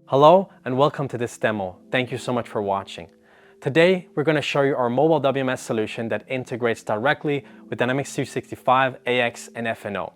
Hello and welcome to this demo. Thank you so much for watching. Today, we're going to show you our mobile WMS solution that integrates directly with Dynamics 365, AX, and F&O.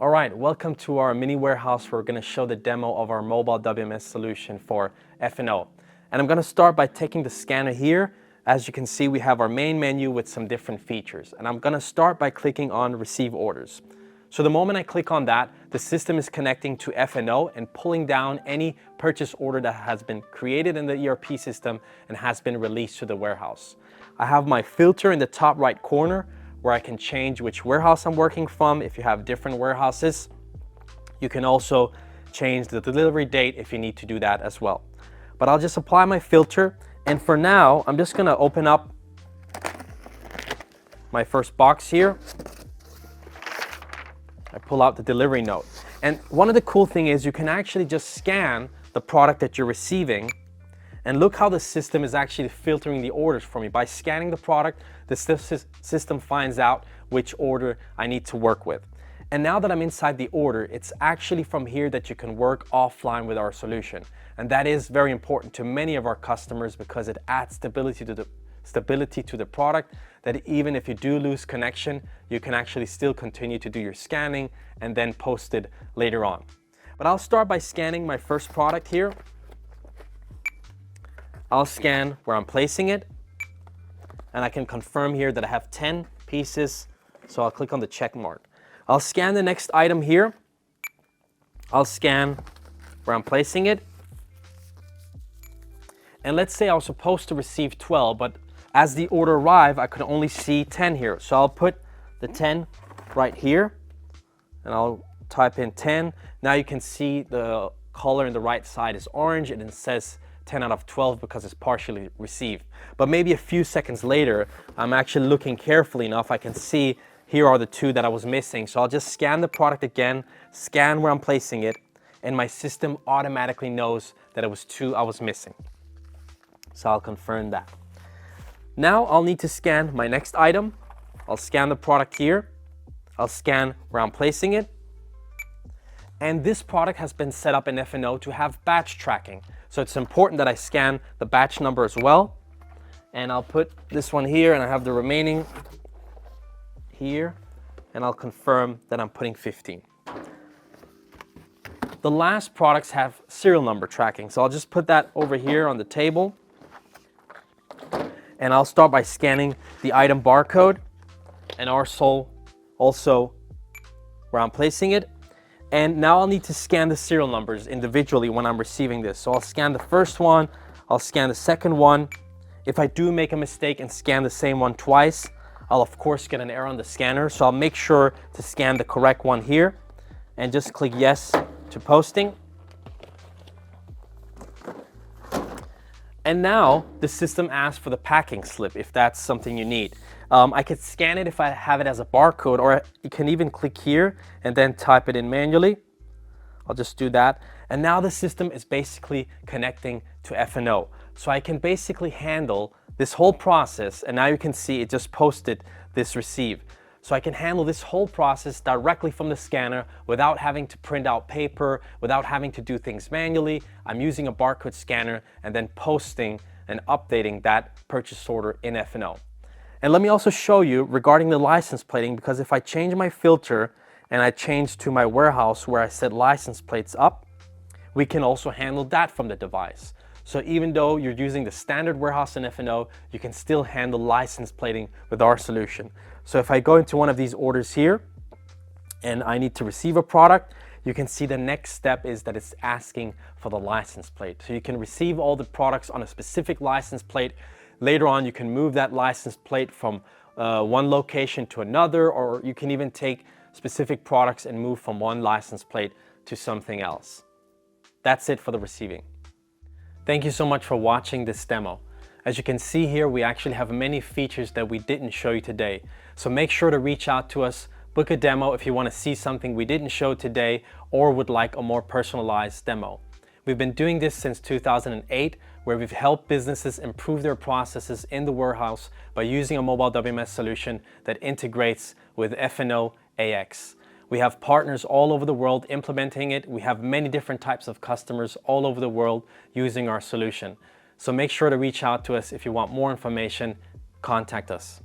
All right, welcome to our mini warehouse where we're going to show the demo of our mobile WMS solution for F&O. And I'm going to start by taking the scanner here. As you can see, we have our main menu with some different features. And I'm going to start by clicking on Receive Orders. So the moment I click on that, the system is connecting to F&O and pulling down any purchase order that has been created in the ERP system and has been released to the warehouse. I have my filter in the top right corner where I can change which warehouse I'm working from. If you have different warehouses, you can also change the delivery date if you need to do that as well. But I'll just apply my filter, and for now, I'm just gonna open up my first box here. I pull out the delivery note. And one of the cool things is you can actually just scan the product that you're receiving, and look how the system is actually filtering the orders for me. By scanning the product, the system finds out which order I need to work with. And now that I'm inside the order, it's actually from here that you can work offline with our solution. And that is very important to many of our customers because it adds stability to the product, that even if you do lose connection, you can actually still continue to do your scanning and then post it later on. But I'll start by scanning my first product here. I'll scan where I'm placing it, and I can confirm here that I have 10 pieces, so I'll click on the check mark. I'll scan the next item here. I'll scan where I'm placing it. And let's say I was supposed to receive 12, but as the order arrived, I could only see 10 here. So I'll put the 10 right here, and I'll type in 10. Now you can see the color in the right side is orange, and it says 10 out of 12 because it's partially received. But maybe a few seconds later, I'm actually looking carefully enough, I can see here are the 2 that I was missing. So I'll just scan the product again, scan where I'm placing it, and my system automatically knows that it was 2 I was missing. So I'll confirm that. Now I'll need to scan my next item. I'll scan the product here. I'll scan where I'm placing it. And this product has been set up in F&O to have batch tracking. So it's important that I scan the batch number as well. And I'll put this one here, and I have the remaining here, and I'll confirm that I'm putting 15. The last products have serial number tracking. So I'll just put that over here on the table. And I'll start by scanning the item barcode and also where I'm placing it. And now I'll need to scan the serial numbers individually when I'm receiving this. So I'll scan the first one, I'll scan the second one. If I do make a mistake and scan the same one twice, I'll of course get an error on the scanner. So I'll make sure to scan the correct one here and just click yes to posting. And now the system asks for the packing slip if that's something you need. I could scan it if I have it as a barcode, or you can even click here and then type it in manually. I'll just do that. And now the system is basically connecting to F&O. So I can basically handle this whole process, and now you can see it just posted this receive. So I can handle this whole process directly from the scanner without having to print out paper, without having to do things manually. I'm using a barcode scanner and then posting and updating that purchase order in F&O. And let me also show you regarding the license plating, because if I change my filter and I change to my warehouse where I set license plates up, we can also handle that from the device. So even though you're using the standard warehouse in F&O, you can still handle license plating with our solution. So if I go into one of these orders here and I need to receive a product, you can see the next step is that it's asking for the license plate. So you can receive all the products on a specific license plate. Later on, you can move that license plate from one location to another, or you can even take specific products and move from one license plate to something else. That's it for the receiving. Thank you so much for watching this demo. As you can see here, we actually have many features that we didn't show you today. So make sure to reach out to us, book a demo if you want to see something we didn't show today or would like a more personalized demo. We've been doing this since 2008, where we've helped businesses improve their processes in the warehouse by using a mobile WMS solution that integrates with F&O AX. We have partners all over the world implementing it. We have many different types of customers all over the world using our solution. So make sure to reach out to us if you want more information. Contact us.